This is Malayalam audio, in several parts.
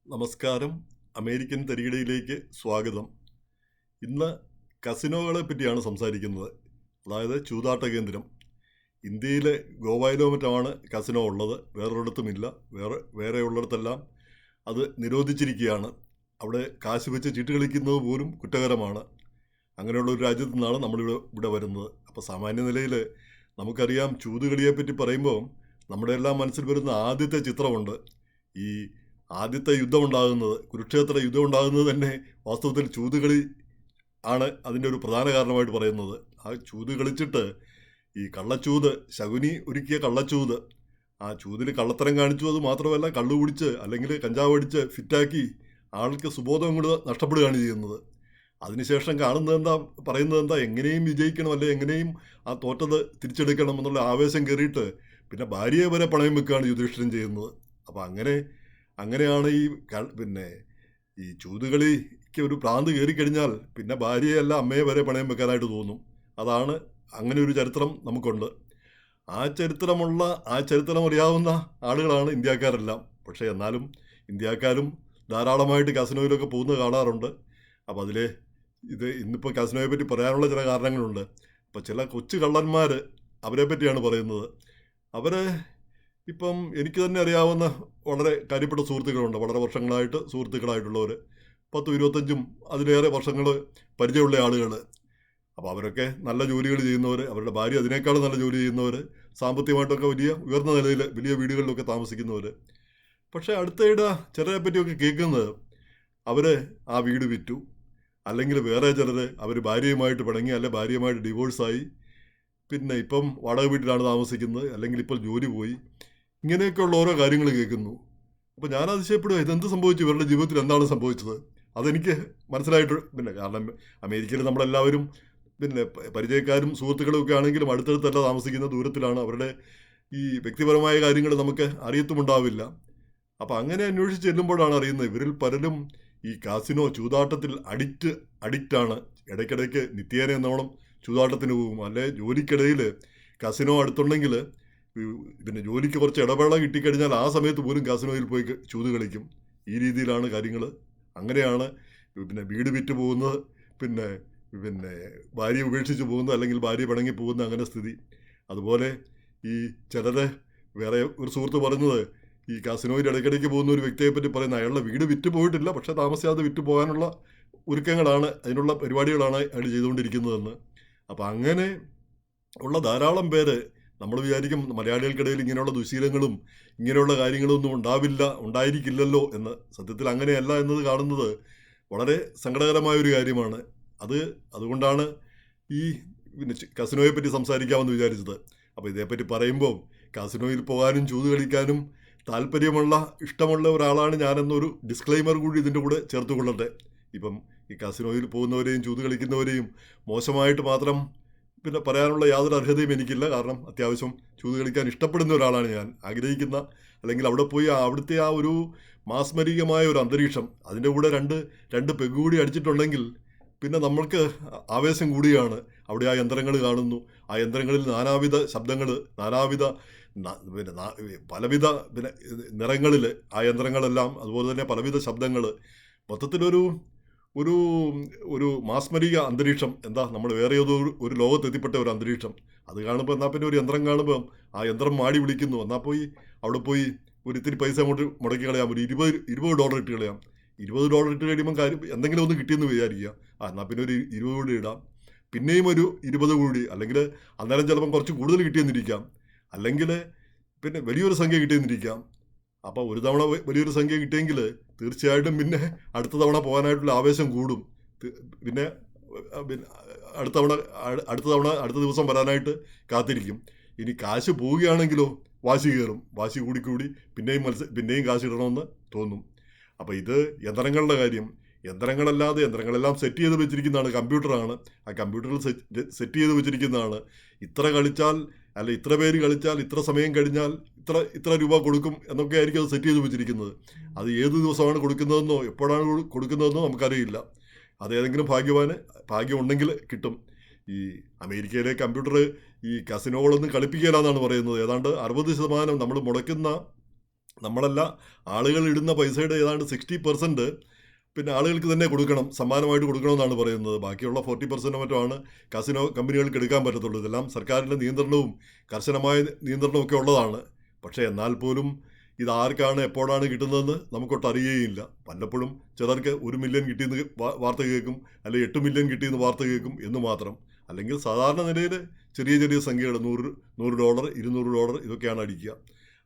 നമസ്കാരം. അമേരിക്കൻ തരികിടയിലേക്ക് സ്വാഗതം. ഇന്ന് കസിനോകളെ പറ്റിയാണ് സംസാരിക്കുന്നത്. അതായത് ചൂതാട്ട കേന്ദ്രം. ഇന്ത്യയിലെ ഗോവയിലോ മറ്റുമാണ് കസിനോ ഉള്ളത്. വേറൊരിടത്തുമില്ല. വേറെ ഉള്ളിടത്തെല്ലാം അത് നിരോധിച്ചിരിക്കുകയാണ്. അവിടെ കാശ് വെച്ച് ചീട്ട് കളിക്കുന്നത് പോലും കുറ്റകരമാണ്. അങ്ങനെയുള്ള ഒരു രാജ്യത്തു നിന്നാണ് നമ്മളിവിടെ വരുന്നത്. അപ്പോൾ സാമാന്യ നിലയിൽ നമുക്കറിയാം, ചൂതുകളിയെപ്പറ്റി പറയുമ്പോൾ നമ്മുടെ എല്ലാം മനസ്സിൽ വരുന്ന ആദ്യത്തെ ചിത്രമുണ്ട്. ഈ ആദ്യത്തെ യുദ്ധം ഉണ്ടാകുന്നത്, കുരുക്ഷേത്ര യുദ്ധം ഉണ്ടാകുന്നത് തന്നെ വാസ്തവത്തിൽ ചൂതുകളി ആണ് അതിൻ്റെ ഒരു പ്രധാന കാരണമായിട്ട് പറയുന്നത്. ആ ചൂത് കളിച്ചിട്ട് ഈ കള്ളച്ചൂത്, ശകുനി ഒരുക്കിയ കള്ളച്ചൂത്, ആ ചൂതിൽ കള്ളത്തരം കാണിച്ചു. അത് മാത്രമല്ല, കള്ളു കുടിച്ച് അല്ലെങ്കിൽ കഞ്ചാവ് അടിച്ച് ഫിറ്റാക്കി ആൾക്ക് സുബോധം കൊണ്ട് നഷ്ടപ്പെടുകയാണ് ചെയ്യുന്നത്. അതിനുശേഷം കാണുന്നത് എന്താ, പറയുന്നത് എന്താ, എങ്ങനെയും വിജയിക്കണം, അല്ലെ എങ്ങനെയും ആ തോറ്റത് തിരിച്ചെടുക്കണം എന്നുള്ള ആവേശം കയറിയിട്ട് പിന്നെ ഭാര്യയെ വരെ പണയം വെക്കുകയാണ് യുധിഷ്ഠിരൻ ചെയ്യുന്നത്. അപ്പം അങ്ങനെയാണ് പിന്നെ ഈ ചൂതുകളിക്ക് ഒരു ഭ്രാന്ത് കയറിക്കഴിഞ്ഞാൽ പിന്നെ ഭാര്യയല്ല അമ്മയെ വരെ പണയം വെക്കാനായിട്ട് തോന്നും. അതാണ്, അങ്ങനെ ഒരു ചരിത്രം നമുക്കുണ്ട്. ആ ചരിത്രം അറിയാവുന്ന ആളുകളാണ് ഇന്ത്യക്കാരെല്ലാം. പക്ഷേ എന്നാലും ഇന്ത്യക്കാരും ധാരാളമായിട്ട് കസിനോയിലൊക്കെ പോകുന്നത് കാണാറുണ്ട്. അപ്പോൾ ഇന്നിപ്പോൾ കസിനോയെ പറ്റി പറയാനുള്ള ചില കാരണങ്ങളുണ്ട്. അപ്പോൾ ചില കൊച്ചു കള്ളന്മാർ, അവരെ പറ്റിയാണ് പറയുന്നത്. അവർ ഇപ്പം എനിക്ക് തന്നെ അറിയാവുന്ന വളരെ കാര്യപ്പെട്ട സുഹൃത്തുക്കളുണ്ട്. വളരെ വർഷങ്ങളായിട്ട് സുഹൃത്തുക്കളായിട്ടുള്ളവർ, 10-25 അതിലേറെ വർഷങ്ങൾ പരിചയമുള്ള ആളുകൾ. അപ്പോൾ അവരൊക്കെ നല്ല ജോലികൾ ചെയ്യുന്നവർ, അവരുടെ ഭാര്യ അതിനേക്കാളും നല്ല ജോലി ചെയ്യുന്നവർ, സാമ്പത്തികമായിട്ടൊക്കെ വലിയ ഉയർന്ന നിലയിൽ വലിയ വീടുകളിലൊക്കെ താമസിക്കുന്നവർ. പക്ഷേ അടുത്തയിടെ ചിലരെ പറ്റിയൊക്കെ കേൾക്കുന്നത്, അവർ ആ വീട് വിറ്റു, അല്ലെങ്കിൽ വേറെ ചിലർ അവർ ഭാര്യയുമായിട്ട് പിണങ്ങി, അല്ലെ ഭാര്യയുമായിട്ട് ഡിവോഴ്സായി, പിന്നെ ഇപ്പം വാടക വീട്ടിലാണ് താമസിക്കുന്നത്, അല്ലെങ്കിൽ ഇപ്പോൾ ജോലി പോയി, ഇങ്ങനെയൊക്കെയുള്ള ഓരോ കാര്യങ്ങൾ കേൾക്കുന്നു. അപ്പോൾ ഞാൻ അതിശയപ്പെടുക, ഇതെന്ത് സംഭവിച്ചു, ഇവരുടെ ജീവിതത്തിൽ എന്താണ് സംഭവിച്ചത്? അതെനിക്ക് മനസ്സിലായിട്ട്, പിന്നെ കാരണം അമേരിക്കയിൽ നമ്മളെല്ലാവരും പിന്നെ പരിചയക്കാരും സുഹൃത്തുക്കളും ഒക്കെ ആണെങ്കിലും അടുത്തടുത്തല്ല താമസിക്കുന്ന, ദൂരത്തിലാണ്. അവരുടെ ഈ വ്യക്തിപരമായ കാര്യങ്ങൾ നമുക്ക് അറിയത്തുമുണ്ടാവില്ല. അപ്പോൾ അങ്ങനെ അന്വേഷിച്ച് ചെല്ലുമ്പോഴാണ് അറിയുന്നത്, ഇവരിൽ പലരും ഈ കാസിനോ ചൂതാട്ടത്തിൽ അഡിക്റ്റാണ്. ഇടയ്ക്കിടയ്ക്ക് നിത്യേന എന്നോണം ചൂതാട്ടത്തിന് പോകും. അല്ലെ ജോലിക്കിടയിൽ കസിനോ അടുത്തുണ്ടെങ്കിൽ പിന്നെ ജോലിക്ക് കുറച്ച് ഇടവേള കിട്ടിക്കഴിഞ്ഞാൽ ആ സമയത്ത് പോലും കാസിനോയിൽ പോയി ചൂത് കളിക്കും. ഈ രീതിയിലാണ് കാര്യങ്ങൾ. അങ്ങനെയാണ് പിന്നെ വീട് വിറ്റ് പോകുന്നത്, പിന്നെ പിന്നെ ഭാര്യ ഉപേക്ഷിച്ച് പോകുന്നത്, അല്ലെങ്കിൽ ഭാര്യ പിണങ്ങി പോകുന്ന അങ്ങനെ സ്ഥിതി. അതുപോലെ ഈ ചിലർ, വേറെ ഒരു സുഹൃത്ത് പറഞ്ഞത്, ഈ കാസിനോയിൽ ഇടയ്ക്കിടയ്ക്ക് പോകുന്ന ഒരു വ്യക്തിയെ പറ്റി പറയുന്നത്, അയാളുടെ വീട് വിറ്റ് പോയിട്ടില്ല, പക്ഷേ താമസിയാതെ വിറ്റ് പോകാനുള്ള ഒരുക്കങ്ങളാണ്, അതിനുള്ള പരിപാടികളാണ് അയാൾ ചെയ്തുകൊണ്ടിരിക്കുന്നതെന്ന്. അപ്പം അങ്ങനെ ഉള്ള ധാരാളം പേര്, നമ്മൾ വിചാരിക്കും മലയാളികൾക്കിടയിൽ ഇങ്ങനെയുള്ള ദുശീലങ്ങളും ഇങ്ങനെയുള്ള കാര്യങ്ങളൊന്നും ഉണ്ടായിരിക്കില്ലല്ലോ എന്ന്. സത്യത്തിൽ അങ്ങനെയല്ല എന്നത് കാണുന്നത് വളരെ സങ്കടകരമായൊരു കാര്യമാണ്. അതുകൊണ്ടാണ് ഈ പിന്നെ കസിനോയെ പറ്റി സംസാരിക്കാമെന്ന് വിചാരിച്ചത്. അപ്പോൾ ഇതേപ്പറ്റി പറയുമ്പോൾ കസിനോയിൽ പോകാനും ചൂത് കളിക്കാനും ഇഷ്ടമുള്ള ഒരാളാണ് ഞാനെന്നൊരു ഡിസ്ക്ലെയിമർ കൂടി ഇതിൻ്റെ കൂടെ ചേർത്ത് കൊള്ളട്ടെ. ഇപ്പം ഈ കസിനോയിൽ പോകുന്നവരെയും ചൂത് കളിക്കുന്നവരെയും മോശമായിട്ട് മാത്രം പിന്നെ പറയാനുള്ള യാതൊരു അർഹതയും എനിക്കില്ല. കാരണം അത്യാവശ്യം ചൂത് കളിക്കാൻ ഇഷ്ടപ്പെടുന്ന ഒരാളാണ് ഞാൻ. ആഗ്രഹിക്കുന്ന, അല്ലെങ്കിൽ അവിടെ പോയി അവിടുത്തെ ആ ഒരു മാസ്മരികമായ ഒരു അന്തരീക്ഷം, അതിൻ്റെ കൂടെ രണ്ട് പെഗ് കൂടി അടിച്ചിട്ടുണ്ടെങ്കിൽ പിന്നെ നമ്മൾക്ക് ആവേശം കൂടിയാണ്. അവിടെ ആ യന്ത്രങ്ങൾ കാണുന്നു, ആ യന്ത്രങ്ങളിൽ നാനാവിധ ശബ്ദങ്ങൾ, പലവിധ പിന്നെ നിറങ്ങളിൽ ആ യന്ത്രങ്ങളെല്ലാം, അതുപോലെ തന്നെ പലവിധ ശബ്ദങ്ങൾ, മൊത്തത്തിലൊരു ഒരു ഒരു മാസ്മരിക അന്തരീക്ഷം. എന്താ, നമ്മൾ വേറെ ഒരു ലോകത്തെത്തിപ്പെട്ട ഒരു അന്തരീക്ഷം. അത് കാണുമ്പോൾ എന്നാൽ പിന്നെ ഒരു യന്ത്രം കാണുമ്പോൾ ആ യന്ത്രം മാടി വിളിക്കുന്നു, എന്നാൽ അവിടെ പോയി ഒരു ഇത്തിരി പൈസ അങ്ങോട്ട് മുടക്കി കളയാം, ഒരു $20 ഇട്ട് കളയാം. $20 ഇട്ട് കഴിയുമ്പോൾ കാര്യം എന്തെങ്കിലും ഒന്ന് കിട്ടിയെന്ന് വിചാരിക്കുക. എന്നാൽ പിന്നെ ഒരു 20 കൂടി ഇടാം, പിന്നെയും ഒരു 20 കൂടി, അല്ലെങ്കിൽ അന്നേരം ചിലപ്പം കുറച്ച് കൂടുതൽ കിട്ടിയെന്നിരിക്കാം, അല്ലെങ്കിൽ പിന്നെ വലിയൊരു സംഖ്യ കിട്ടിയെന്നിരിക്കാം. അപ്പോൾ ഒരു തവണ വലിയൊരു സംഖ്യ കിട്ടിയെങ്കിൽ തീർച്ചയായിട്ടും പിന്നെ അടുത്ത തവണ പോകാനായിട്ടുള്ള ആവേശം കൂടും. പിന്നെ അടുത്ത ദിവസം വരാനായിട്ട് കാത്തിരിക്കും. ഇനി കാശ് പോവുകയാണെങ്കിലോ വാശി കയറും. വാശി കൂടി പിന്നെയും കാശ് ഇടണമെന്ന് തോന്നും. അപ്പോൾ ഇത് യന്ത്രങ്ങളുടെ കാര്യം. യന്ത്രങ്ങളെല്ലാം സെറ്റ് ചെയ്ത് വെച്ചിരിക്കുന്നതാണ്, കമ്പ്യൂട്ടറാണ്. ആ കമ്പ്യൂട്ടറിൽ സെറ്റ് ചെയ്ത് വെച്ചിരിക്കുന്നതാണ്. ഇത്ര പേര് കളിച്ചാൽ ഇത്ര സമയം കഴിഞ്ഞാൽ ഇത്ര രൂപ കൊടുക്കും എന്നൊക്കെ ആയിരിക്കും അത് സെറ്റ് ചെയ്ത് വെച്ചിരിക്കുന്നത്. അത് ഏത് ദിവസമാണ് കൊടുക്കുന്നതെന്നോ എപ്പോഴാണ് കൊടുക്കുന്നതെന്നോ നമുക്കറിയില്ല. അതേതെങ്കിലും ഭാഗ്യമുണ്ടെങ്കിൽ കിട്ടും. ഈ അമേരിക്കയിലെ കമ്പ്യൂട്ടർ ഈ കസിനോകളൊന്നും കളിപ്പിക്കില്ല എന്നാണ് പറയുന്നത്. ഏതാണ്ട് 60% നമ്മൾ മുടക്കുന്ന നമ്മളല്ല, ആളുകൾ ഇടുന്ന പൈസയുടെ ഏതാണ്ട് 60% പിന്നെ ആളുകൾക്ക് തന്നെ കൊടുക്കണം, സമ്മാനമായിട്ട് കൊടുക്കണമെന്നാണ് പറയുന്നത്. ബാക്കിയുള്ള 40% മറ്റോ ആണ് കസിനോ കമ്പനികൾക്ക് എടുക്കാൻ പറ്റത്തുള്ളൂ. ഇതെല്ലാം സർക്കാരിൻ്റെ നിയന്ത്രണവും കർശനമായ നിയന്ത്രണവും ഒക്കെ ഉള്ളതാണ്. പക്ഷേ എന്നാൽ പോലും ഇതാർക്കാണ് എപ്പോഴാണ് കിട്ടുന്നതെന്ന് നമുക്കൊട്ട് അറിയുകയില്ല. വല്ലപ്പോഴും ചിലർക്ക് 1 മില്യൺ കിട്ടിയെന്ന് വാർത്ത കേൾക്കും, അല്ലെങ്കിൽ 8 മില്യൺ കിട്ടിയെന്ന് വാർത്ത കേൾക്കും എന്ന് മാത്രം. അല്ലെങ്കിൽ സാധാരണ നിലയിൽ ചെറിയ ചെറിയ സംഖ്യകൾ $100, $200 ഇതൊക്കെയാണ് അടിക്കുക.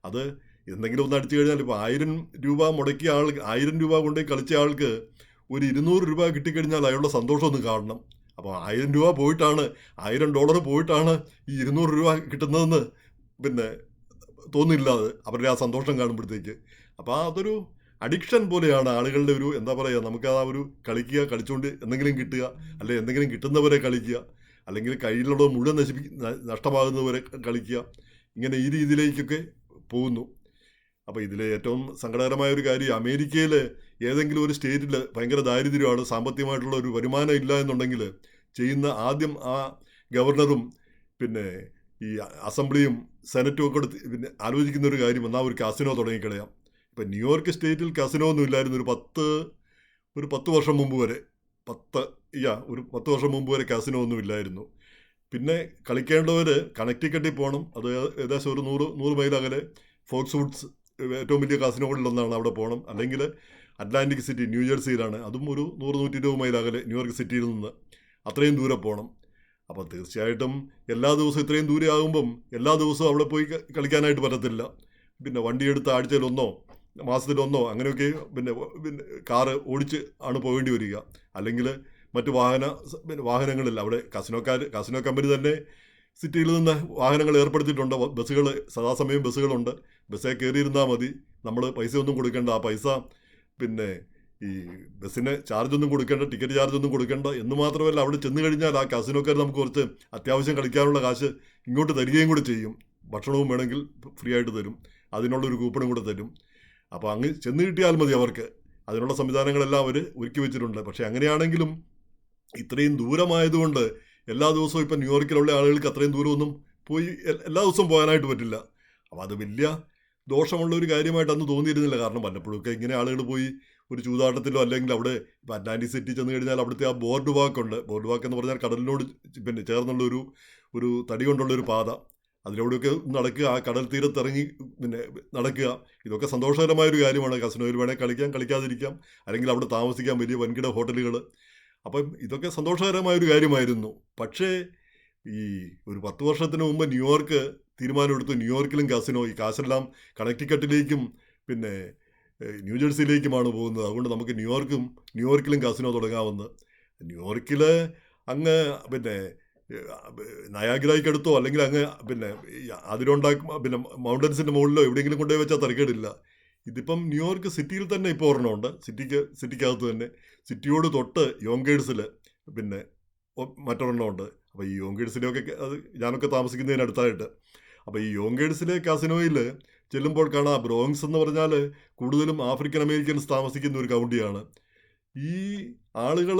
അത് എന്തെങ്കിലും ഒന്ന് അടിച്ചു കഴിഞ്ഞാൽ ഇപ്പോൾ 1000 രൂപ മുടക്കിയ ആൾ, 1000 രൂപ കൊണ്ടുപോയി കളിച്ച ആൾക്ക് ഒരു 200 രൂപ കിട്ടിക്കഴിഞ്ഞാൽ അയാളുടെ സന്തോഷം ഒന്ന് കാണണം. അപ്പോൾ 1000 രൂപ പോയിട്ടാണ്, $1000 പോയിട്ടാണ് ഈ 200 രൂപ കിട്ടുന്നതെന്ന് പിന്നെ തോന്നില്ല അത് അവരുടെ ആ സന്തോഷം കാണുമ്പോഴത്തേക്ക്. അപ്പോൾ അതൊരു അഡിക്ഷൻ പോലെയാണ് ആളുകളുടെ ഒരു, എന്താ പറയുക, നമുക്ക് ആ ഒരു കളിക്കുക, കളിച്ചുകൊണ്ട് എന്തെങ്കിലും കിട്ടുക, അല്ലെങ്കിൽ എന്തെങ്കിലും കിട്ടുന്നവരെ കളിക്കുക, അല്ലെങ്കിൽ കയ്യിലുള്ളത് മുഴുവൻ നഷ്ടമാകുന്നവരെ കളിക്കുക, ഇങ്ങനെ ഈ രീതിയിലേക്കൊക്കെ പോകുന്നു. അപ്പോൾ ഇതിൽ ഏറ്റവും സങ്കടകരമായ ഒരു കാര്യം, അമേരിക്കയിൽ ഏതെങ്കിലും ഒരു സ്റ്റേറ്റിൽ ഭയങ്കര ദാരിദ്ര്യമാണ്, സാമ്പത്തികമായിട്ടുള്ള ഒരു വരുമാനം ഇല്ല എന്നുണ്ടെങ്കിൽ ചെയ്യുന്ന ആദ്യം ആ ഗവർണറും പിന്നെ ഈ അസംബ്ലിയും സെനറ്റും ഒക്കെ പിന്നെ ആലോചിക്കുന്ന ഒരു കാര്യം, എന്നാൽ ഒരു കാസിനോ തുടങ്ങിക്കളയാം. ഇപ്പം ന്യൂയോർക്ക് സ്റ്റേറ്റിൽ കാസിനോ ഒന്നും ഇല്ലായിരുന്നു ഒരു 10 വർഷം മുമ്പ് വരെ. ഒരു 10 വർഷം മുമ്പ് വരെ കാസിനോ ഒന്നും ഇല്ലായിരുന്നു. പിന്നെ കളിക്കേണ്ടവർ കണക്റ്റിക്കട്ടിൽ പോകണം, അത് ഏകദേശം ഒരു 100 മൈൽ അകലെ ഫോക്സ് വുഡ്സ് ഏറ്റവും വലിയ കാസിനോകളിലൊന്നാണ്, അവിടെ പോകണം. അല്ലെങ്കിൽ അറ്റ്ലാന്റിക് സിറ്റി ന്യൂജേഴ്സിയിലാണ്, അതും ഒരു 100-120 മൈൽ അകലെ ന്യൂയോർക്ക് സിറ്റിയിൽ നിന്ന് അത്രയും ദൂരെ പോകണം. അപ്പോൾ തീർച്ചയായിട്ടും എല്ലാ ദിവസവും ഇത്രയും ദൂരെ ആകുമ്പം എല്ലാ ദിവസവും അവിടെ പോയി കളിക്കാനായിട്ട് പറ്റത്തില്ല. പിന്നെ വണ്ടിയെടുത്ത് ആഴ്ചയിലൊന്നോ മാസത്തിലൊന്നോ അങ്ങനെയൊക്കെ പിന്നെ കാറ് ഓടിച്ച് ആണ് പോകേണ്ടി വരിക. അല്ലെങ്കിൽ മറ്റ് വാഹനങ്ങളിൽ അവിടെ കാസിനോ കമ്പനി തന്നെ സിറ്റിയിൽ നിന്ന് വാഹനങ്ങൾ ഏർപ്പെടുത്തിയിട്ടുണ്ട്. ബസ്സുകൾ, സദാസമയം ബസ്സുകളുണ്ട്. ബസ്സേ കയറിയിരുന്നാൽ മതി, നമ്മൾ പൈസ ഒന്നും കൊടുക്കേണ്ട. ആ പൈസ പിന്നെ ഈ ബസ്സിന് ചാർജൊന്നും കൊടുക്കേണ്ട, ടിക്കറ്റ് ചാർജൊന്നും കൊടുക്കേണ്ട എന്ന് മാത്രമല്ല, അവിടെ ചെന്ന് കഴിഞ്ഞാൽ ആ കാസിനോക്കാർ നമുക്ക് കുറച്ച് അത്യാവശ്യം കളിക്കാനുള്ള കാശ് ഇങ്ങോട്ട് തരികയും കൂടെ ചെയ്യും. ഭക്ഷണവും വേണമെങ്കിൽ ഫ്രീ ആയിട്ട് തരും, അതിനുള്ളൊരു കൂപ്പണും കൂടെ തരും. അപ്പോൾ അങ്ങ് ചെന്ന് കിട്ടിയാൽ മതി അവർക്ക്. അതിനുള്ള സംവിധാനങ്ങളെല്ലാം അവർ ഒരുക്കി വെച്ചിട്ടുണ്ട്. പക്ഷേ അങ്ങനെയാണെങ്കിലും ഇത്രയും ദൂരമായതുകൊണ്ട് എല്ലാ ദിവസവും ഇപ്പം ന്യൂയോർക്കിലുള്ള ആളുകൾക്ക് അത്രയും ദൂരമൊന്നും പോയി എല്ലാ ദിവസവും പോകാനായിട്ട് പറ്റില്ല. അപ്പോൾ അത് വലിയ ദോഷമുള്ള ഒരു കാര്യമായിട്ട് അന്ന് തോന്നിയിരുന്നില്ല. കാരണം വല്ലപ്പോഴൊക്കെ ഇങ്ങനെ ആളുകൾ പോയി ഒരു ചൂതാട്ടത്തിലോ, അല്ലെങ്കിൽ അവിടെ ഇപ്പം അറ്റ്ലാന്റിക് സിറ്റി ചെന്ന് കഴിഞ്ഞാൽ അവിടുത്തെ ആ ബോർഡ് വാക്കുണ്ട്. ബോർഡ് വാക്ക് എന്ന് പറഞ്ഞാൽ കടലിനോട് പിന്നെ ചേർന്നുള്ള ഒരു തടി കൊണ്ടുള്ളൊരു പാത, അതിലൂടെയൊക്കെ നടക്കുക, ആ കടൽ തീരത്തിറങ്ങി പിന്നെ നടക്കുക. ഇതൊക്കെ സന്തോഷകരമായൊരു കാര്യമാണ്. കസിനോയിൽ വേണേൽ കളിക്കാം, കളിക്കാതിരിക്കാം, അല്ലെങ്കിൽ അവിടെ താമസിക്കാം, വലിയ വൻകിട ഹോട്ടലുകൾ. അപ്പം ഇതൊക്കെ സന്തോഷകരമായൊരു കാര്യമായിരുന്നു. പക്ഷേ ഈ ഒരു 10 വർഷത്തിന് മുമ്പ് ന്യൂയോർക്ക് തീരുമാനമെടുത്തു, ന്യൂയോർക്കിലും കാസിനോ, ഈ കാശെല്ലാം കണക്റ്റിക്കട്ടിലേക്കും പിന്നെ ന്യൂജേഴ്സിയിലേക്കുമാണ് പോകുന്നത്. അതുകൊണ്ട് നമുക്ക് ന്യൂയോർക്കിലും കാസിനോ തുടങ്ങാമെന്ന്. ന്യൂയോർക്കിൽ അങ്ങ് പിന്നെ നയാഗ്രയ്ക്കടുത്തോ, അല്ലെങ്കിൽ അങ്ങ് പിന്നെ പിന്നെ മൗണ്ടൻസിൻ്റെ മുകളിലോ എവിടെയെങ്കിലും കൊണ്ടുപോയി വെച്ചാൽ തിരക്കേടില്ല. ഇതിപ്പം ന്യൂയോർക്ക് സിറ്റിയിൽ തന്നെ ഇപ്പോൾ ഒരെണ്ണമുണ്ട്, സിറ്റിക്കകത്ത് തന്നെ. സിറ്റിയോട് തൊട്ട് യോങ്കേഴ്സിൽ പിന്നെ മറ്റൊരെണ്ണമുണ്ട്. അപ്പോൾ ഈ യോങ്കേഴ്സിലെയൊക്കെ അത് ഞാനൊക്കെ താമസിക്കുന്നതിനടുത്തായിട്ട്. അപ്പോൾ ഈ യോങ്കേഴ്സിലെ കാസിനോയിൽ ചെല്ലുമ്പോൾ കാണാം, ബ്രോങ്സ് എന്ന് പറഞ്ഞാൽ കൂടുതലും ആഫ്രിക്കൻ അമേരിക്കൻസ് താമസിക്കുന്ന ഒരു കൗണ്ടിയാണ്. ഈ ആളുകൾ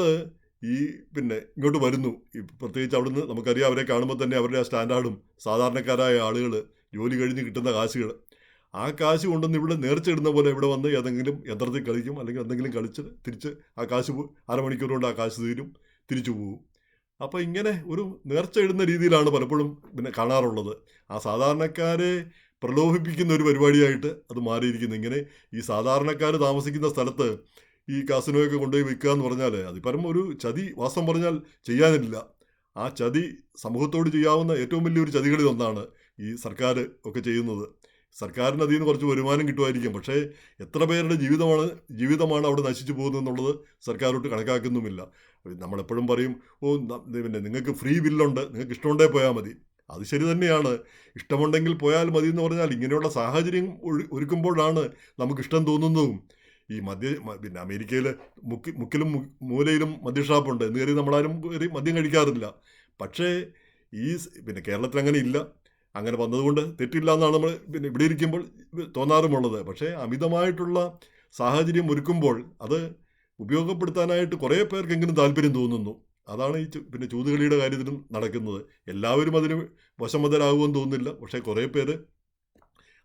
ഈ പിന്നെ ഇങ്ങോട്ട് വരുന്നു. ഈ പ്രത്യേകിച്ച് അവിടുന്ന് നമുക്കറിയാം, അവരെ കാണുമ്പോൾ തന്നെ അവരുടെ ആ സ്റ്റാൻഡേർഡും, സാധാരണക്കാരായ ആളുകൾ ജോലി കഴിഞ്ഞ് കിട്ടുന്ന കാശുകൾ, ആ കാശ് കൊണ്ടുവന്ന് ഇവിടെ നേർച്ചയിടുന്ന പോലെ ഇവിടെ വന്ന് ഏതെങ്കിലും യന്ത്രത്തിൽ കളിക്കും, അല്ലെങ്കിൽ എന്തെങ്കിലും കളിച്ച് തിരിച്ച് ആ കാശ് അരമണിക്കൂർ കൊണ്ട് ആ കാശ് തീരും, തിരിച്ചു പോകും. അപ്പോൾ ഇങ്ങനെ ഒരു നേർച്ച ഇടുന്ന രീതിയിലാണ് പലപ്പോഴും പിന്നെ കാണാറുള്ളത്. ആ സാധാരണക്കാരെ പ്രലോഭിപ്പിക്കുന്ന ഒരു പരിപാടിയായിട്ട് അത് മാറിയിരിക്കുന്നു. ഇങ്ങനെ ഈ സാധാരണക്കാർ താമസിക്കുന്ന സ്ഥലത്ത് ഈ കാസിനോയൊക്കെ കൊണ്ടുപോയി വെക്കുക എന്ന് പറഞ്ഞാൽ അതിപ്പരം ഒരു ചതി, വാസ്തവം പറഞ്ഞാൽ ചെയ്യാനില്ല. ആ ചതി സമൂഹത്തോട് ചെയ്യാവുന്ന ഏറ്റവും വലിയൊരു ചതികളിൽ ഒന്നാണ് ഈ സർക്കാർ ഒക്കെ ചെയ്യുന്നത്. സർക്കാരിന് അതിൽ നിന്ന് കുറച്ച് വരുമാനം കിട്ടുമായിരിക്കും, പക്ഷേ എത്ര പേരുടെ ജീവിതമാണ് അവിടെ നശിച്ചു പോകുന്നതെന്നുള്ളത് സർക്കാരോട്ട് കണക്കാക്കുന്നുമില്ല. നമ്മളെപ്പോഴും പറയും, പിന്നെ നിങ്ങൾക്ക് ഫ്രീ ബില്ലുണ്ട്, നിങ്ങൾക്ക് ഇഷ്ടമുണ്ടേ പോയാൽ മതി. അത് ശരി തന്നെയാണ്, ഇഷ്ടമുണ്ടെങ്കിൽ പോയാൽ മതി എന്ന് പറഞ്ഞാൽ ഇങ്ങനെയുള്ള സാഹചര്യം ഒരുക്കുമ്പോഴാണ് നമുക്കിഷ്ടം തോന്നുന്നതും. ഈ പിന്നെ അമേരിക്കയിൽ മുക്കിലും മൂലയിലും മദ്യഷാപ്പുണ്ട്, എന്ന് കയറി നമ്മളാരും കയറി മദ്യം കഴിക്കാറില്ല. പക്ഷേ ഈ പിന്നെ കേരളത്തിൽ അങ്ങനെ ഇല്ല. അങ്ങനെ വന്നതുകൊണ്ട് തെറ്റില്ല എന്നാണ് നമ്മൾ പിന്നെ ഇവിടെ ഇരിക്കുമ്പോൾ തോന്നാറുമുള്ളത്. പക്ഷേ അമിതമായിട്ടുള്ള സാഹചര്യം ഒരുക്കുമ്പോൾ അത് ഉപയോഗപ്പെടുത്താനായിട്ട് കുറേ പേർക്കെങ്കിലും താല്പര്യം തോന്നുന്നു. അതാണ് ഈ പിന്നെ ചൂതുകളിയുടെ കാര്യത്തിലും നടക്കുന്നത്. എല്ലാവരും അതിന് വശംവദരാകുമെന്ന് തോന്നുന്നില്ല, പക്ഷേ കുറേ പേര്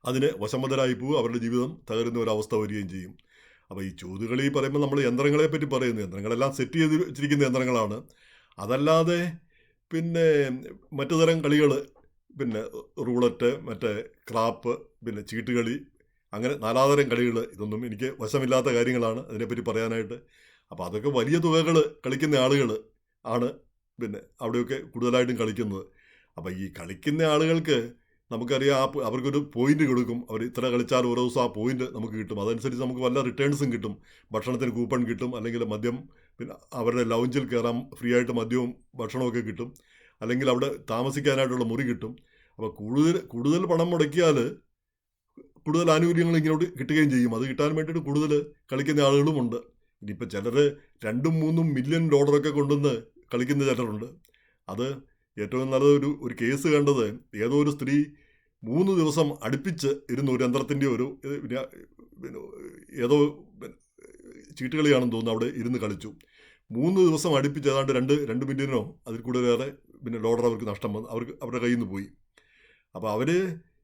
അതിന് വശംവദരായി പോവുക, അവരുടെ ജീവിതം തകരുന്ന ഒരവസ്ഥ വരികയും ചെയ്യും. അപ്പോൾ ഈ ചൂതുകളി പറയുമ്പോൾ നമ്മൾ യന്ത്രങ്ങളെ പറ്റി പറയുന്നു. യന്ത്രങ്ങളെല്ലാം സെറ്റ് ചെയ്ത് വെച്ചിരിക്കുന്ന യന്ത്രങ്ങളാണ്. അതല്ലാതെ പിന്നെ മറ്റു തരം കളികൾ, പിന്നെ റൂളറ്റ്, മറ്റേ ക്രാപ്പ്, പിന്നെ ചീട്ടുകളി, അങ്ങനെ നാലാതരം കളികൾ, ഇതൊന്നും എനിക്ക് വശമില്ലാത്ത കാര്യങ്ങളാണ് അതിനെപ്പറ്റി പറയാനായിട്ട്. അപ്പോൾ അതൊക്കെ വലിയ തുകകൾ കളിക്കുന്ന ആളുകൾ ആണ് പിന്നെ അവിടെയൊക്കെ കൂടുതലായിട്ടും കളിക്കുന്നത്. അപ്പോൾ ഈ കളിക്കുന്ന ആളുകൾക്ക് നമുക്കറിയാം, അവർക്കൊരു പോയിന്റ് കൊടുക്കും. അവർ ഇത്ര കളിച്ചാൽ ഓരോ ദിവസം ആ പോയിന്റ് നമുക്ക് കിട്ടും. അതനുസരിച്ച് നമുക്ക് വല്ല റിട്ടേൺസും കിട്ടും. ഭക്ഷണത്തിന് കൂപ്പൺ കിട്ടും, അല്ലെങ്കിൽ മദ്യം, പിന്നെ അവരുടെ ലൗഞ്ചിൽ കയറാൻ ഫ്രീ ആയിട്ട് മദ്യവും ഭക്ഷണമൊക്കെ കിട്ടും, അല്ലെങ്കിൽ അവിടെ താമസിക്കാനായിട്ടുള്ള മുറി കിട്ടും. അപ്പോൾ കൂടുതൽ പണം മുടക്കിയാൽ കൂടുതൽ ആനുകൂല്യങ്ങൾ ഇങ്ങോട്ട് കിട്ടുകയും ചെയ്യും. അത് കിട്ടാൻ വേണ്ടിയിട്ട് കൂടുതൽ കളിക്കുന്ന ആളുകളുമുണ്ട്. ഇനിയിപ്പോൾ ചിലർ 2-3 മില്യൺ ഡോളറൊക്കെ കൊണ്ടുവന്ന് കളിക്കുന്ന ചിലരുണ്ട്. അത് ഏറ്റവും നല്ലത് ഒരു കേസ് കണ്ടത്, ഏതോ ഒരു സ്ത്രീ 3 ദിവസം അടുപ്പിച്ച് ഇരുന്ന് ഒരു യന്ത്രത്തിൻ്റെ ഏതോ ചീട്ടുകളിയാണെന്ന് തോന്നുന്നു അവിടെ ഇരുന്ന് കളിച്ചു. 3 ദിവസം അടുപ്പിച്ച് ഏതാണ്ട് 2 മില്യനോ അതിൽ കൂടുതലേറെ പിന്നെ ഡോളർ അവർക്ക് നഷ്ടം വന്നു, അവരുടെ കയ്യിൽ നിന്ന് പോയി. അപ്പോൾ അവർ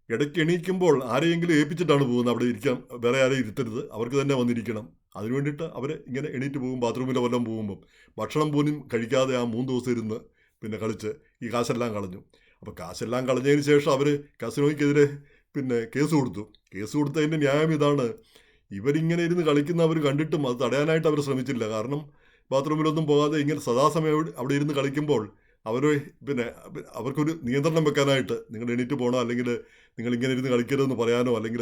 ഇടയ്ക്ക് എണീക്കുമ്പോൾ ആരെയെങ്കിലും ഏൽപ്പിച്ചിട്ടാണ് പോകുന്നത്. അവിടെ ഇരിക്കാൻ വേറെ ആരെയും ഇരുത്തരുത്, അവർക്ക് തന്നെ വന്നിരിക്കണം. അതിന് വേണ്ടിയിട്ട് അവർ ഇങ്ങനെ എണീറ്റ് പോകും. ബാത്റൂമിലോ വല്ലതും പോകുമ്പം ഭക്ഷണം പോലും കഴിക്കാതെ ആ 3 ദിവസം ഇരുന്ന് പിന്നെ കളിച്ച് ഈ കാശെല്ലാം കളഞ്ഞു. അപ്പോൾ കാശെല്ലാം കളഞ്ഞതിന് ശേഷം അവർ കസിനോയ്ക്കെതിരെ പിന്നെ കേസ് കൊടുത്തതിൻ്റെ ന്യായം ഇതാണ്: ഇവരിങ്ങനെ ഇരുന്ന് കളിക്കുന്നവർ കണ്ടിട്ടും അത് തടയാനായിട്ട് അവർ ശ്രമിച്ചില്ല. കാരണം ബാത്റൂമിലൊന്നും പോകാതെ ഇങ്ങനെ സദാസമയം അവിടെ ഇരുന്ന് കളിക്കുമ്പോൾ പിന്നെ അവർക്കൊരു നിയന്ത്രണം വെക്കാനായിട്ട്, നിങ്ങൾ എണീറ്റ് പോകണോ, അല്ലെങ്കിൽ നിങ്ങൾ ഇങ്ങനെ ഇരുന്ന് കളിക്കരുതെന്ന് പറയാനോ, അല്ലെങ്കിൽ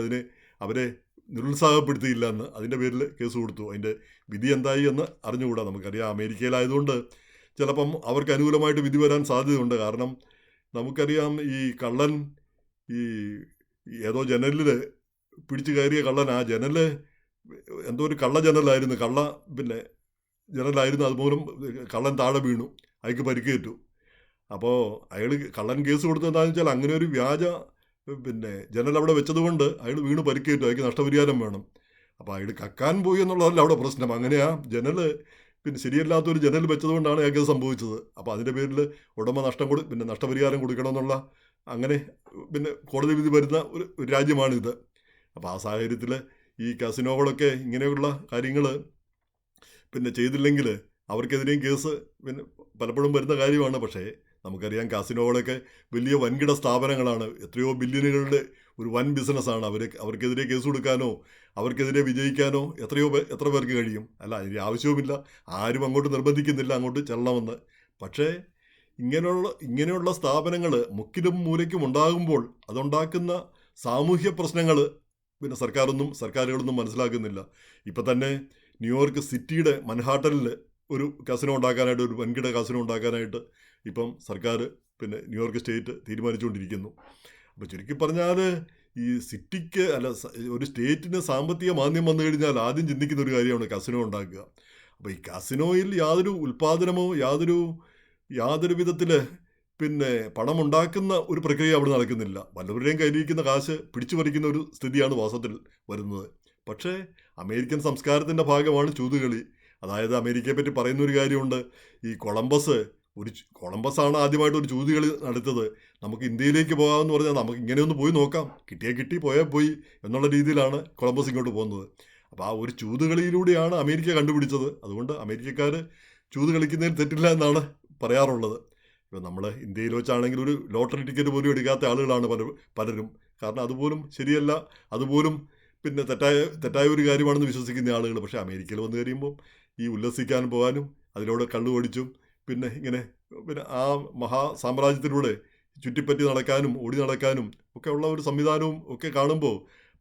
അവരെ നിരുത്സാഹപ്പെടുത്തിയില്ല എന്ന് അതിൻ്റെ പേരിൽ കേസ് കൊടുത്തു. അതിൻ്റെ വിധി എന്തായി എന്ന് അറിഞ്ഞുകൂടാ. നമുക്കറിയാം, അമേരിക്കയിലായതുകൊണ്ട് ചിലപ്പം അവർക്ക് അനുകൂലമായിട്ട് വിധി വരാൻ സാധ്യതയുണ്ട്. കാരണം നമുക്കറിയാം, ഈ കള്ളൻ ഈ ഏതോ ജനലിൽ പിടിച്ചു കയറിയ കള്ളൻ, ആ ജനല് എന്തോ ഒരു കള്ള ജനലായിരുന്നു, പിന്നെ ജനലായിരുന്നു. അതുമൂലം കള്ളൻ താഴെ വീണു, അയാൾക്ക് പരിക്കേറ്റു. അപ്പോൾ കള്ളൻ കേസ് കൊടുത്തതെന്താണെന്ന് വെച്ചാൽ, അങ്ങനെ ഒരു വ്യാജ പിന്നെ ജനൽ അവിടെ വെച്ചതുകൊണ്ട് അയാൾ വീണ് പരിക്കേറ്റു, അയാൾക്ക് നഷ്ടപരിഹാരം വേണം. അപ്പോൾ അയാൾ കക്കാൻ പോയി എന്നുള്ളതല്ല അവിടെ പ്രശ്നം. അങ്ങനെയാ ജനൽ പിന്നെ ശരിയല്ലാത്തൊരു ജനൽ വെച്ചതുകൊണ്ടാണ് അയാൾക്ക് സംഭവിച്ചത്. അപ്പോൾ അതിൻ്റെ പേരിൽ ഉടമ പിന്നെ നഷ്ടപരിഹാരം കൊടുക്കണമെന്നുള്ള അങ്ങനെ പിന്നെ കോടതി വിധി വരുന്ന ഒരു രാജ്യമാണിത്. അപ്പോൾ ആ സാഹചര്യത്തിൽ ഈ കസിനോകളൊക്കെ ഇങ്ങനെയുള്ള കാര്യങ്ങൾ പിന്നെ ചെയ്തില്ലെങ്കിൽ അവർക്കെതിരെയും കേസ് പിന്നെ പലപ്പോഴും വരുന്ന കാര്യമാണ്. പക്ഷേ നമുക്കറിയാം, കാസിനോകളൊക്കെ വലിയ വൻകിട സ്ഥാപനങ്ങളാണ്, എത്രയോ ബില്യണുകളുടെ ഒരു വൻ ബിസിനസ്സാണ്. അവർക്കെതിരെ കേസ് കൊടുക്കാനോ അവർക്കെതിരെ വിജയിക്കാനോ എത്ര പേർക്ക് കഴിയും? അല്ല, അതിൻ്റെ ആവശ്യവുമില്ല, ആരും അങ്ങോട്ട് നിർബന്ധിക്കുന്നില്ല അങ്ങോട്ട് ചെല്ലണമെന്ന്. പക്ഷേ ഇങ്ങനെയുള്ള സ്ഥാപനങ്ങൾ മുക്കിലും മൂലയ്ക്കും ഉണ്ടാകുമ്പോൾ അതുണ്ടാക്കുന്ന സാമൂഹ്യ പ്രശ്നങ്ങൾ പിന്നെ സർക്കാരുകളൊന്നും മനസ്സിലാക്കുന്നില്ല. ഇപ്പം തന്നെ ന്യൂയോർക്ക് സിറ്റിയുടെ മൻഹാട്ടനിൽ ഒരു കസിനോ ഉണ്ടാക്കാനായിട്ട്, ഒരു വൻകിട കസിനോ ഉണ്ടാക്കാനായിട്ട് ഇപ്പം സർക്കാർ പിന്നെ ന്യൂയോർക്ക് സ്റ്റേറ്റ് തീരുമാനിച്ചുകൊണ്ടിരിക്കുന്നു. അപ്പോൾ ചുരുക്കി പറഞ്ഞാൽ, ഈ സിറ്റിക്ക് ഒരു സ്റ്റേറ്റിന് സാമ്പത്തിക മാന്ദ്യം വന്നു കഴിഞ്ഞാൽ ആദ്യം ചിന്തിക്കുന്ന ഒരു കാര്യമാണ് കസിനോ ഉണ്ടാക്കുക. അപ്പോൾ ഈ കസിനോയിൽ യാതൊരു ഉൽപ്പാദനമോ യാതൊരു വിധത്തിൽ പിന്നെ പണമുണ്ടാക്കുന്ന ഒരു പ്രക്രിയ അവിടെ നടക്കുന്നില്ല. വല്ലവരുടെയും കയ്യിലിരിക്കുന്ന കാശ് പിടിച്ചു പറിക്കുന്ന ഒരു സ്ഥിതിയാണ് വാസ്തവത്തിൽ വരുന്നത്. പക്ഷേ അമേരിക്കൻ സംസ്കാരത്തിൻ്റെ ഭാഗമാണ് ചൂതുകളി. അതായത് അമേരിക്കയെ പറ്റി പറയുന്ന ഒരു കാര്യമുണ്ട്, ഈ കൊളംബസാണ് ആദ്യമായിട്ട് ഒരു ചൂതുകളി നടത്തിയത്. നമുക്ക് ഇന്ത്യയിലേക്ക് പോകാമെന്ന് പറഞ്ഞാൽ നമുക്ക് ഇങ്ങനെയൊന്ന് പോയി നോക്കാം, കിട്ടി പോയാൽ പോയി എന്നുള്ള രീതിയിലാണ് കൊളംബസ് ഇങ്ങോട്ട് പോകുന്നത്. അപ്പോൾ ആ ഒരു ചൂതുകളിയിലൂടെയാണ് അമേരിക്ക കണ്ടുപിടിച്ചത്. അതുകൊണ്ട് അമേരിക്കക്കാർ ചൂത് കളിക്കുന്നതിൽ തെറ്റില്ല എന്നാണ് പറയാറുള്ളത്. ഇപ്പോൾ നമ്മൾ ഇന്ത്യയിൽ വെച്ചാണെങ്കിൽ ഒരു ലോട്ടറി ടിക്കറ്റ് പോലും എടുക്കാത്ത ആളുകളാണ് പലരും. കാരണം അതുപോലും ശരിയല്ല, അതുപോലും പിന്നെ തെറ്റായ ഒരു കാര്യമാണെന്ന് വിശ്വസിക്കുന്ന ആളുകൾ. പക്ഷേ അമേരിക്കയിൽ വന്നു കഴിയുമ്പോൾ ഈ ഉല്ലസിക്കാൻ പോകാനും അതിലൂടെ കള്ളു ഓടിച്ചും പിന്നെ ആ മഹാസാമ്രാജ്യത്തിലൂടെ ചുറ്റിപ്പറ്റി നടക്കാനും ഓടി നടക്കാനും ഒക്കെ ഉള്ള ഒരു സംവിധാനവും ഒക്കെ കാണുമ്പോൾ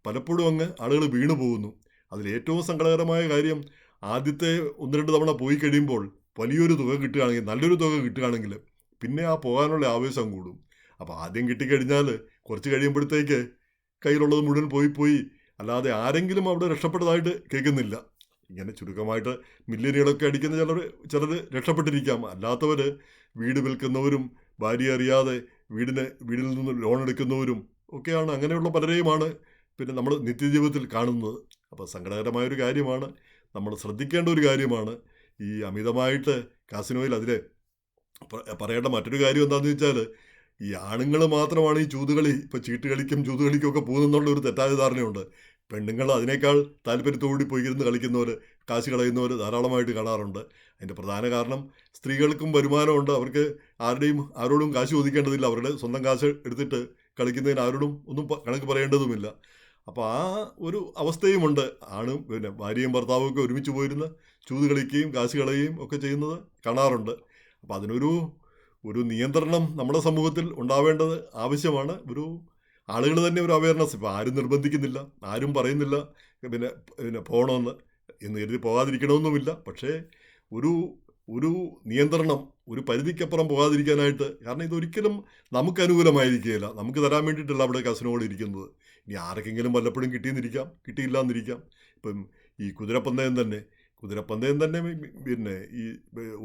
പലപ്പോഴും ആളുകൾ വീണു പോകുന്നു. അതിലേറ്റവും സങ്കടകരമായ കാര്യം, ആദ്യത്തെ 1-2 തവണ പോയി കഴിയുമ്പോൾ വലിയൊരു തുക കിട്ടുകയാണെങ്കിൽ, നല്ലൊരു തുക കിട്ടുകയാണെങ്കിൽ പിന്നെ ആ പോകാനുള്ള ആവേശം കൂടും. അപ്പോൾ ആദ്യം കിട്ടിക്കഴിഞ്ഞാൽ കുറച്ച് കഴിയുമ്പോഴത്തേക്ക് കയ്യിലുള്ളത് മുഴുവൻ പോയി, അല്ലാതെ ആരെങ്കിലും അവിടെ രക്ഷപ്പെട്ടതായിട്ട് കേൾക്കുന്നില്ല. ഇങ്ങനെ ചുരുക്കമായിട്ട് മില്യനുകളൊക്കെ അടിക്കുന്ന ചിലർ രക്ഷപ്പെട്ടിരിക്കാം. അല്ലാത്തവർ വീട് വിൽക്കുന്നവരും ഭാര്യ അറിയാതെ വീടിൽ നിന്ന് ലോൺ എടുക്കുന്നവരും ഒക്കെയാണ്. അങ്ങനെയുള്ള പലരെയുമാണ് പിന്നെ നമ്മൾ നിത്യജീവിതത്തിൽ കാണുന്നത്. അപ്പോൾ സങ്കടകരമായൊരു കാര്യമാണ്, നമ്മൾ ശ്രദ്ധിക്കേണ്ട ഒരു കാര്യമാണ് ഈ അമിതമായിട്ട് കാസിനോയിൽ. പറയേണ്ട മറ്റൊരു കാര്യം എന്താണെന്ന് വെച്ചാൽ, ഈ ആണുങ്ങൾ മാത്രമാണ് ഈ ചൂതുകളി ഇപ്പോൾ ചീട്ട് കളിക്കും ചൂതുകളിക്കും ഒക്കെ പോകുന്നുള്ള ഒരു തെറ്റായ ധാരണയുണ്ട്. പെണ്ണുങ്ങൾ അതിനേക്കാൾ താല്പര്യത്തോടുകൂടി പോയി ഇരുന്ന് കളിക്കുന്നവർ, കാശ് കളയുന്നവർ ധാരാളമായിട്ട് കാണാറുണ്ട്. അതിൻ്റെ പ്രധാന കാരണം സ്ത്രീകൾക്കും വരുമാനമുണ്ട്. അവർക്ക് ആരോടും കാശ് ചോദിക്കേണ്ടതില്ല. അവരുടെ സ്വന്തം കാശ് എടുത്തിട്ട് കളിക്കുന്നതിന് ആരോടും ഒന്നും കണക്ക് പറയേണ്ടതുമില്ല. അപ്പോൾ ആ ഒരു അവസ്ഥയുമുണ്ട്. പിന്നെ ഭാര്യയും ഭർത്താവും ഒക്കെ ഒരുമിച്ച് പോയിരുന്ന് ചൂത് കളിക്കുകയും കാശ് കളയുകയും ഒക്കെ ചെയ്യുന്നത് കാണാറുണ്ട്. അപ്പോൾ ഒരു നിയന്ത്രണം നമ്മുടെ സമൂഹത്തിൽ ഉണ്ടാവേണ്ടത് ആവശ്യമാണ്. ആളുകൾ തന്നെ ഒരു അവയർനെസ്. ഇപ്പോൾ ആരും നിർബന്ധിക്കുന്നില്ല, ആരും പറയുന്നില്ല പിന്നെ പിന്നെ പോകണമെന്ന് എന്ന് കരുതി പോകാതിരിക്കണമെന്നുമില്ല. പക്ഷേ ഒരു ഒരു നിയന്ത്രണം, ഒരു പരിധിക്കപ്പുറം പോകാതിരിക്കാനായിട്ട്. കാരണം ഇതൊരിക്കലും നമുക്ക് അനുകൂലമായിരിക്കുകയില്ല. നമുക്ക് തരാൻ വേണ്ടിയിട്ടല്ല അവിടെ കസിനോകൾ ഇരിക്കുന്നത്. ഇനി ആർക്കെങ്കിലും വല്ലപ്പോഴും കിട്ടിയെന്നിരിക്കാം, കിട്ടിയില്ല എന്നിരിക്കാം. ഇപ്പം ഈ കുതിരപ്പന്തയം തന്നെ പിന്നെ ഈ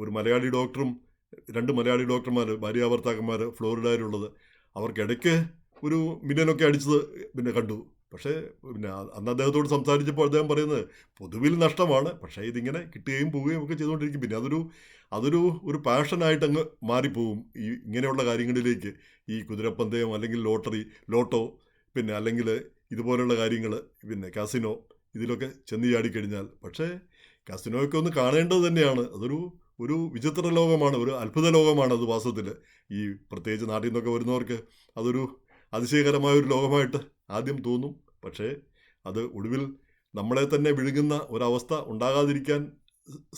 ഒരു മലയാളി ഡോക്ടറും 2 മലയാളി ഡോക്ടർമാർ, ഭാര്യാഭർത്താക്കന്മാർ ഫ്ലോറിഡയിലുള്ളത്, അവർക്കിടയ്ക്ക് ഒരു മില്യനൊക്കെ അടിച്ചത് പിന്നെ കണ്ടു. പക്ഷേ പിന്നെ അന്ന് അദ്ദേഹത്തോട് സംസാരിച്ചപ്പോൾ അദ്ദേഹം പറയുന്നത് പൊതുവിൽ നഷ്ടമാണ്, പക്ഷേ ഇതിങ്ങനെ കിട്ടുകയും പോവുകയും ഒക്കെ ചെയ്തുകൊണ്ടിരിക്കും. പിന്നെ അതൊരു പാഷനായിട്ട് അങ്ങ് മാറിപ്പോവും ഈ ഇങ്ങനെയുള്ള കാര്യങ്ങളിലേക്ക്. ഈ കുതിരപ്പന്തയം അല്ലെങ്കിൽ ലോട്ടോ പിന്നെ അല്ലെങ്കിൽ ഇതുപോലുള്ള കാര്യങ്ങൾ, പിന്നെ കാസിനോ, ഇതിലൊക്കെ ചെന്ന് ചാടിക്കഴിഞ്ഞാൽ. പക്ഷേ കാസിനോയൊക്കെ ഒന്ന് കാണേണ്ടത് തന്നെയാണ്. ഒരു വിചിത്ര ലോകമാണ്, ഒരു അത്ഭുത ലോകമാണ് അത് വാസ്തവത്തിൽ. ഈ പ്രത്യേകിച്ച് നാട്ടിൽ നിന്നൊക്കെ വരുന്നവർക്ക് അതൊരു അതിശയകരമായൊരു ലോകമായിട്ട് ആദ്യം തോന്നും. പക്ഷേ അത് ഒടുവിൽ നമ്മളെ തന്നെ വിഴുങ്ങുന്ന ഒരവസ്ഥ ഉണ്ടാകാതിരിക്കാൻ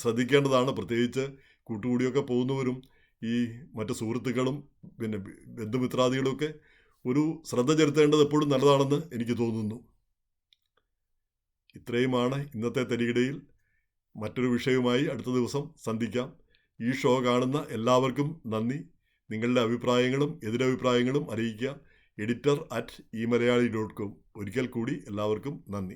ശ്രദ്ധിക്കേണ്ടതാണ്. പ്രത്യേകിച്ച് കൂട്ടുകൂടിയൊക്കെ പോകുന്നവരും ഈ മറ്റ് സുഹൃത്തുക്കളും പിന്നെ ബന്ധുമിത്രാദികളുമൊക്കെ ഒരു ശ്രദ്ധ ചെലുത്തേണ്ടത് എപ്പോഴും നല്ലതാണെന്ന് എനിക്ക് തോന്നുന്നു. ഇത്രയുമാണ് ഇന്നത്തെ തരികിടയിൽ. മറ്റൊരു വിഷയവുമായി അടുത്ത ദിവസം സന്ധിക്കാം. ഈ ഷോ കാണുന്ന എല്ലാവർക്കും നന്ദി. നിങ്ങളുടെ അഭിപ്രായങ്ങളും എതിരഭിപ്രായങ്ങളും അറിയിക്കുക. editor@eമലയാളി.com. ഒരിക്കൽ കൂടി എല്ലാവർക്കും നന്ദി.